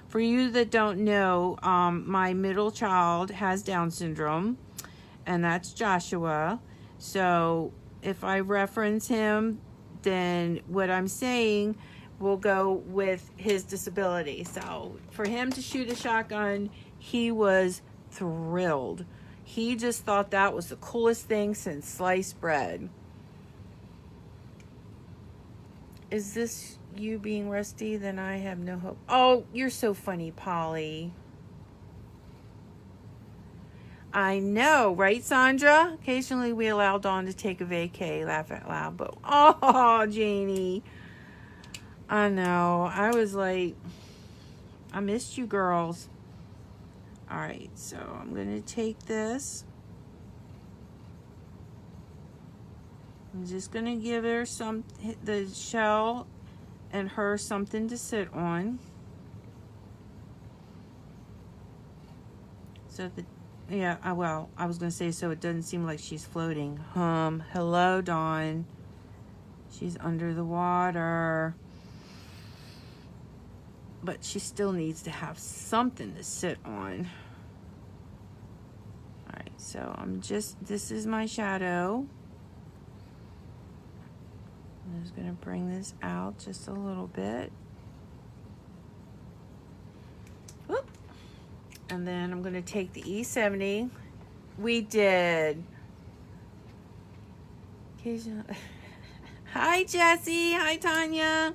For you that don't know, my middle child has Down syndrome, and that's Joshua. So if I reference him, then what I'm saying will go with his disability. So for him to shoot a shotgun, he was thrilled. He just thought that was the coolest thing since sliced bread. Is this you being rusty? Then I have no hope. Oh, you're so funny, Polly. I know, right, Sandra? Occasionally we allow Dawn to take a vacay, laugh out loud, but oh, Janie. I know. I was like, I missed you girls. All right, so I'm gonna take this. I'm just gonna give her the shell and her something to sit on. So yeah, well, I was gonna say so it doesn't seem like she's floating. Hello, Dawn. She's under the water. But she still needs to have something to sit on. All right, so this is my shadow. I'm just gonna bring this out just a little bit. Whoop. And then I'm gonna take the E70. We did. Hi, Jessie. Hi, Tanya.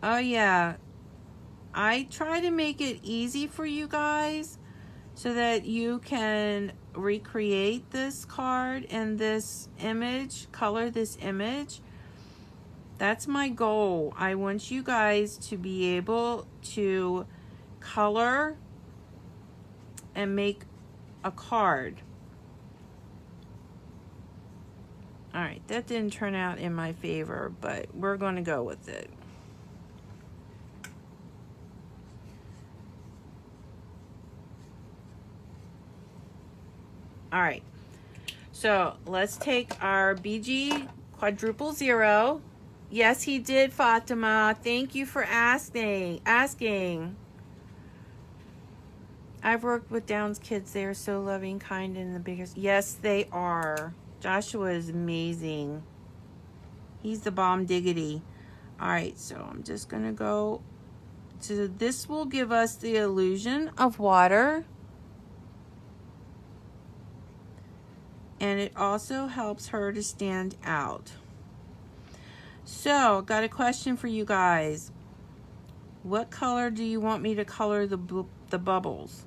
Oh, yeah. I try to make it easy for you guys so that you can recreate this card and this image, color this image. That's my goal. I want you guys to be able to color and make a card. All right, that didn't turn out in my favor, but we're going to go with it. All right, so let's take our BG quadruple zero. Yes, he did, Fatima. Thank you for asking. I've worked with Downs kids. They are so loving, kind, and the biggest. Yes, they are. Joshua is amazing. He's the bomb diggity. All right, so I'm just going to go to, this will give us the illusion of water. And it also helps her to stand out. So, got a question for you guys. What color do you want me to color the bubbles?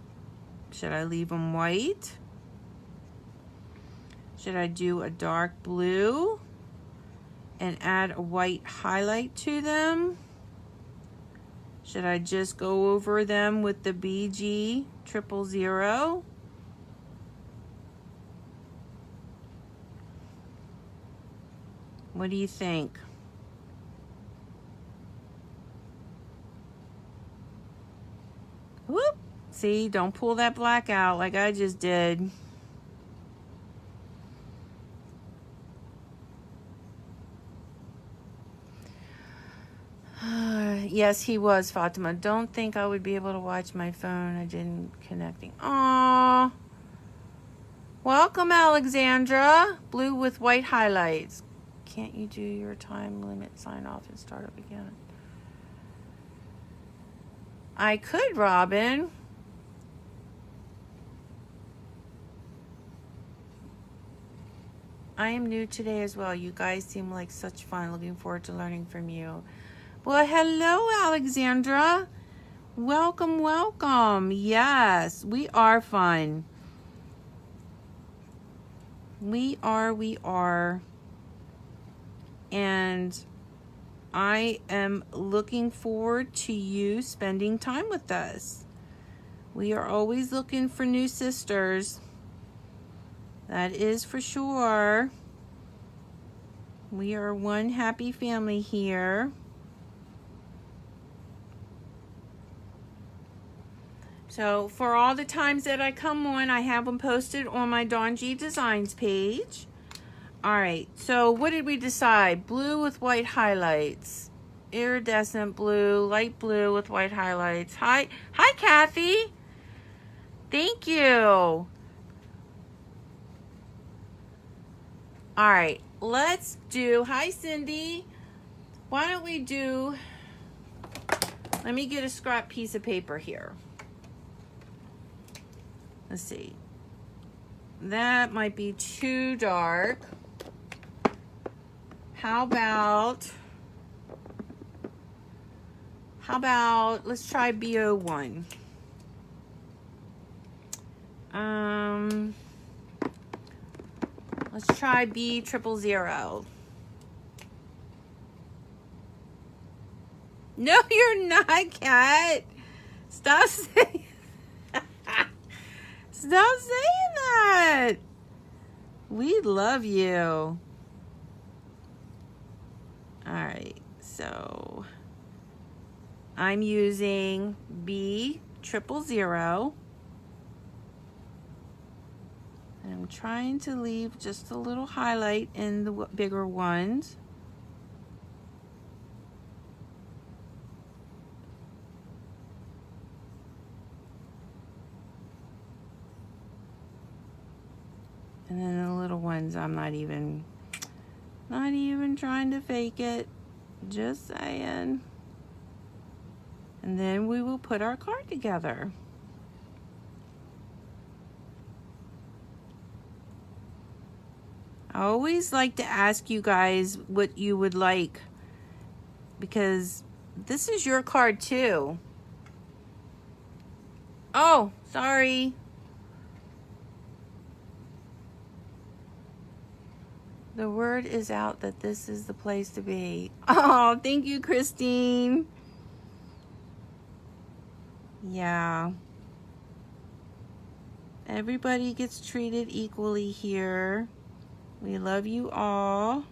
Should I leave them white? Should I do a dark blue and add a white highlight to them? Should I just go over them with the BG 000? What do you think? Whoop! See, don't pull that black out like I just did. Yes, he was, Fatima. Don't think I would be able to watch my phone. I didn't connecting. Aww. Welcome, Alexandra. Blue with white highlights. Can't you do your time limit sign off and start up again? I could, Robin. I am new today as well. You guys seem like such fun. Looking forward to learning from you. Well, hello, Alexandra. Welcome, welcome. Yes, we are fun. We are. And I am looking forward to you spending time with us. We are always looking for new sisters. That is for sure. We are one happy family here. So for all the times that I come on, I have them posted on my Dawn G Designs page. All right, so what did we decide? Blue with white highlights. Iridescent blue, light blue with white highlights. Hi, Kathy. Thank you. All right, let's do, hi, Cindy. Why don't we do, let me get a scrap piece of paper here. Let's see. That might be too dark. How about, let's try BO1. Let's try B000. No, you're not, Cat. Stop saying Stop saying that. We love you. All right, so I'm using B000. And I'm trying to leave just a little highlight in the bigger ones. And then the little ones, I'm not even trying to fake it. Just saying. And then we will put our card together. I always like to ask you guys what you would like, because this is your card too. Oh, sorry. The word is out that this is the place to be. Oh, thank you, Christine. Yeah. Everybody gets treated equally here. We love you all.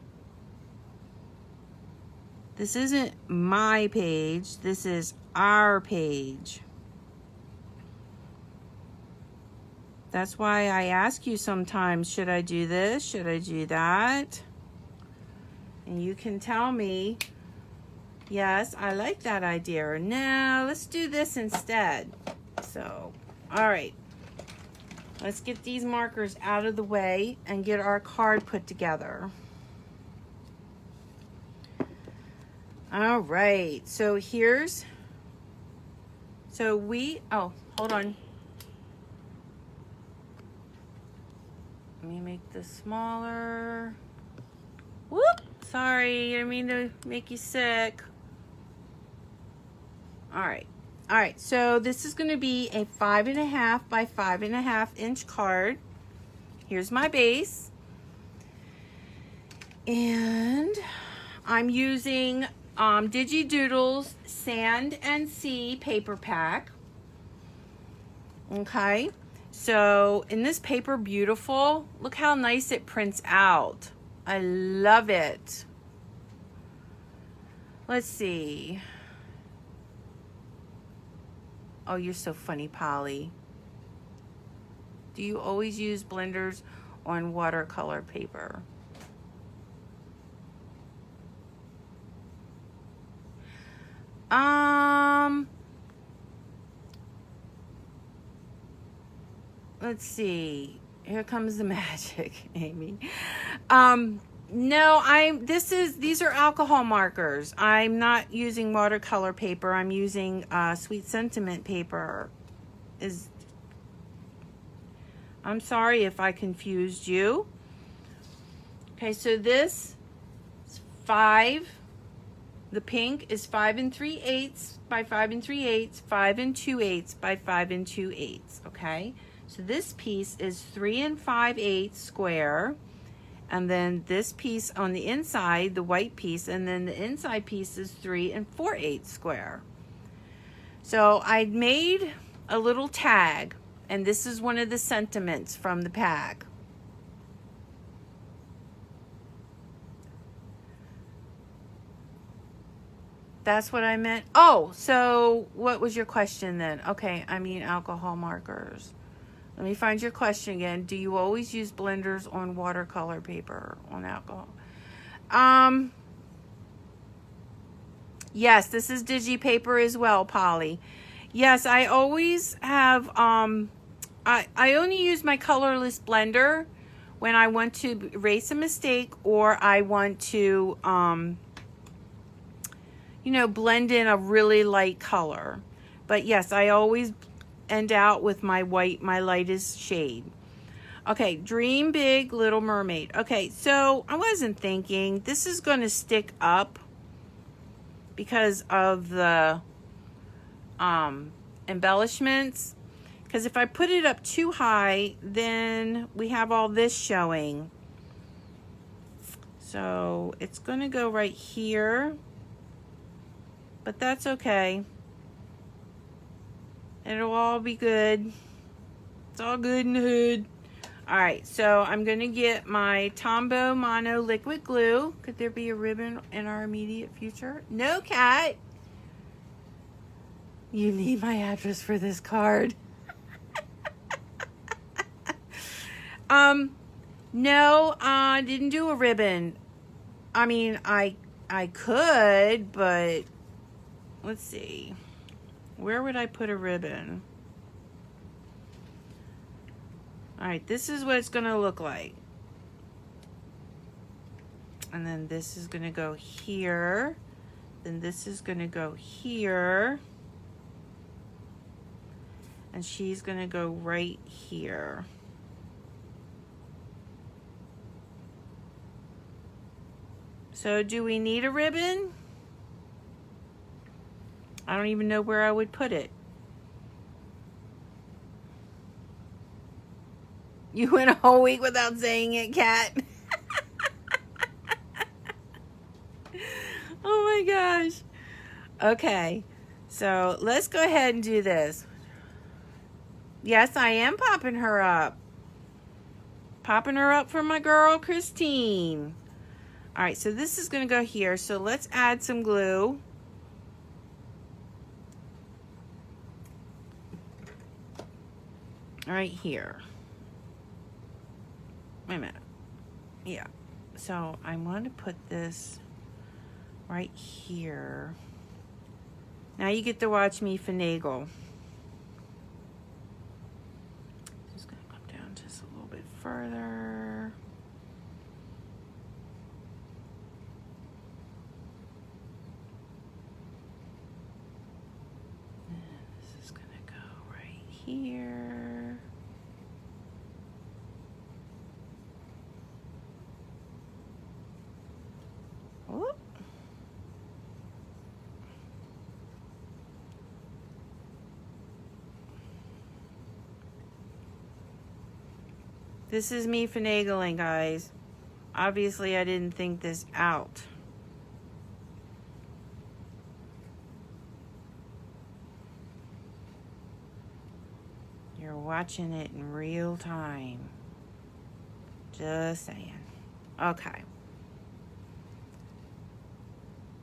This isn't my page. This is our page. That's why I ask you sometimes, should I do this? Should I do that? And you can tell me, yes, I like that idea. Or no, let's do this instead. So, all right. Let's get these markers out of the way and get our card put together. All right, so here's, oh, hold on. Let me make this smaller. Whoop, sorry, I didn't mean to make you sick. All right, so this is going to be a 5.5 by 5.5 inch card. Here's my base. And I'm using Digi Doodles Sand and Sea Paper Pack. Okay, so in this paper, beautiful. Look how nice it prints out. I love it. Let's see. Oh, you're so funny, Polly. Do you always use blenders on watercolor paper? Let's see. Here comes the magic, Amy. No, these are alcohol markers. I'm not using watercolor paper. I'm using Sweet Sentiment paper. I'm sorry if I confused you. Okay, so this is 5. The pink is 5 3/8 by 5 3/8, 5 2/8 by 5 2/8. Okay, so this piece is 3 5/8 square. And then this piece on the inside, the white piece, and then the inside piece is 3 4/8 square. So I made a little tag, and this is one of the sentiments from the pack. That's what I meant. Oh, so what was your question then? Okay, I mean alcohol markers. Let me find your question again. Do you always use blenders on watercolor paper on alcohol? Yes, this is Digi Paper as well, Polly. Yes, I always have, I only use my colorless blender when I want to erase a mistake, or I want to, you know, blend in a really light color. But yes, I always end out with my white, my lightest shade. Okay, Dream Big Little Mermaid. Okay, so I wasn't thinking this is going to stick up because of the embellishments. Because if I put it up too high, then we have all this showing. So it's going to go right here. but that's okay. It'll all be good. It's all good in the hood. All right, so I'm gonna get my Tombow Mono liquid glue. Could there be a ribbon in our immediate future? No, Cat. You need my address for this card. No, I didn't do a ribbon. I mean, I could, but let's see. Where would I put a ribbon? All right, this is what it's gonna look like. And then this is gonna go here. Then this is gonna go here. And she's gonna go right here. So do we need a ribbon? I don't even know where I would put it. You went a whole week without saying it, Cat. Oh my gosh. Okay, so let's go ahead and do this. Yes, I am popping her up. Popping her up for my girl, Christine. All right, so this is going to go here. So let's add some glue. Right here. Wait a minute. Yeah. So I want to put this right here. Now you get to watch me finagle. Just going to come down just a little bit further. And this is going to go right here. Whoop. This is me finagling, guys. Obviously, I didn't think this out. You're watching it in real time. Just saying. Okay.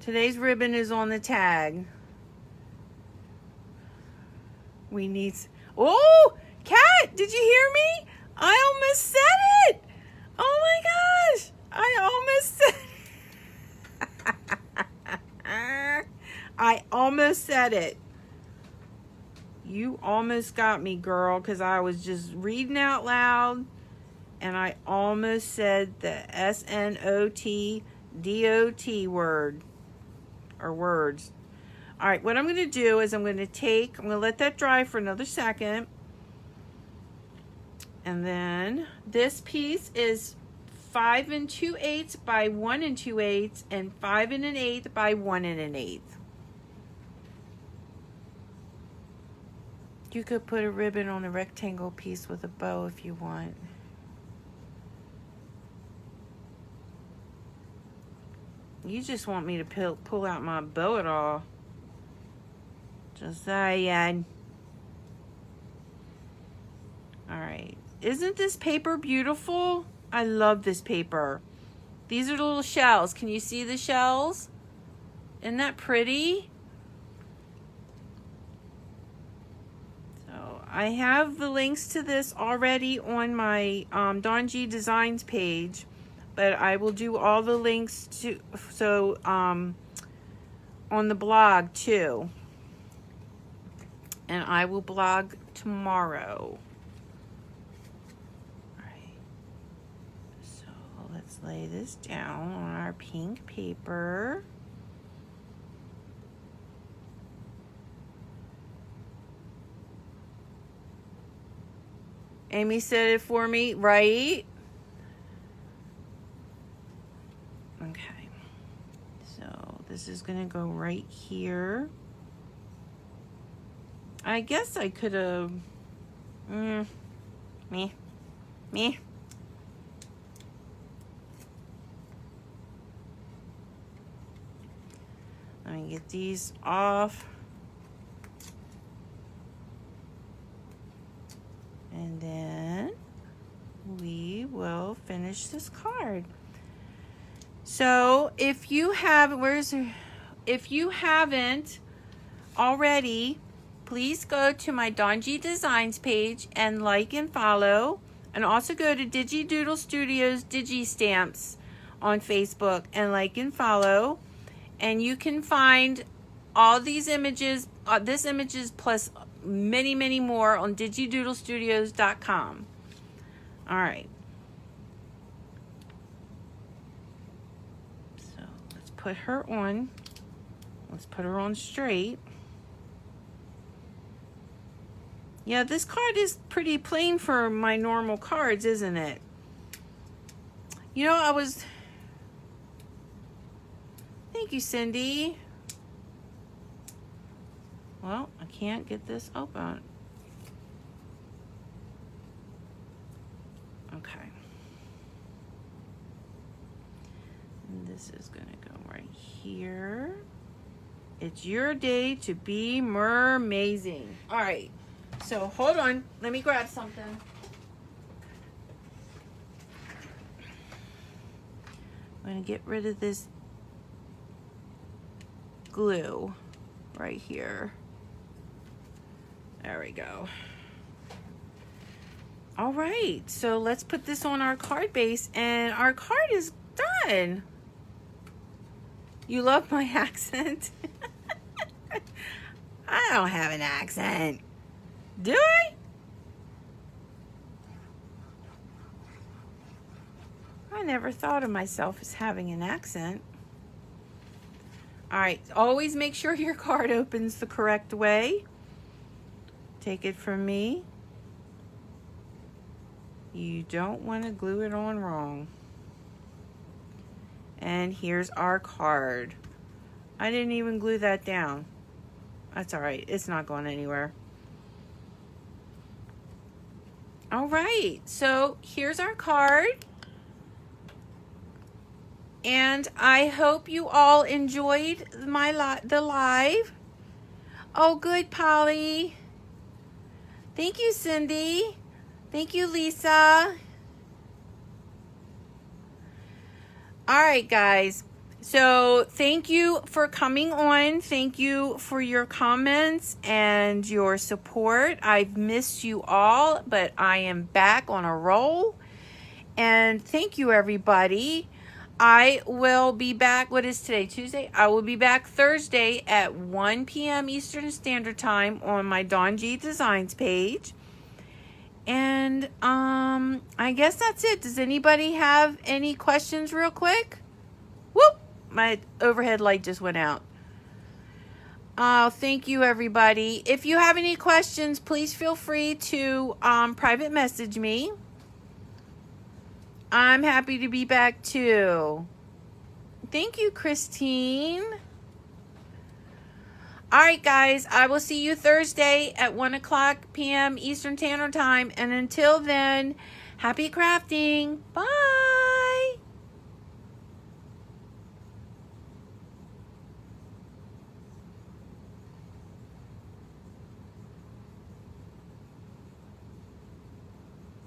Today's ribbon is on the tag. We need... Oh! Cat! Did you hear me? I almost said it! Oh my gosh! I almost said... I almost said it. You almost got me, girl, because I was just reading out loud and I almost said the S-N-O-T-D-O-T word. Or words. All right, what I'm going to do is I'm going to let that dry for another second. And then this piece is 5 2/8 by 1 2/8 and 5 1/8 by 1 1/8. You could put a ribbon on a rectangle piece with a bow if you want. You just want me to pull out my bow at all. Just saying. All right. Isn't this paper beautiful? I love this paper. These are the little shells. Can you see the shells? Isn't that pretty? So I have the links to this already on my Dawn G Designs page. But I will do all the links on the blog too. And I will blog tomorrow. All right. So let's lay this down on our pink paper. Amy said it for me, right? Okay, so this is gonna go right here. I guess I could have, me. Let I'm gonna get these off. And then we will finish this card. So if you have, if you haven't already, please go to my Digi Designs page and like and follow. And also go to Digi Doodle Studios Digi Stamps on Facebook and like and follow. And you can find all these images, this images plus many, many more on digidoodlestudios.com. All right. So let's put her on. Let's put her on straight. Yeah, this card is pretty plain for my normal cards, isn't it? You know, thank you, Cindy. Well, I can't get this open. Okay. And this is going to go right here. It's your day to be mermazing. All right. So hold on, let me grab something. I'm going to get rid of this glue right here. There we go. All right, so let's put this on our card base, and our card is done. You love my accent? I don't have an accent. Do I? I never thought of myself as having an accent. All right, always make sure your card opens the correct way. Take it from me. You don't want to glue it on wrong. And here's our card. I didn't even glue that down. That's all right, it's not going anywhere. All right, so here's our card. And I hope you all enjoyed the live. Oh, good, Polly. Thank you, Cindy. Thank you, Lisa. All right, guys. So thank you for coming on. Thank you for your comments and your support. I've missed you all, but I am back on a roll. And thank you, everybody. I will be back. What is today? Tuesday? I will be back Thursday at 1 p.m. Eastern Standard Time on my Digi Designs page. And I guess that's it. Does anybody have any questions real quick? Whoop! My overhead light just went out. Oh, thank you, everybody. If you have any questions, please feel free to private message me. I'm happy to be back too. Thank you, Christine. All right, guys. I will see you Thursday at 1 p.m. Eastern Standard Time. And until then, happy crafting. Bye.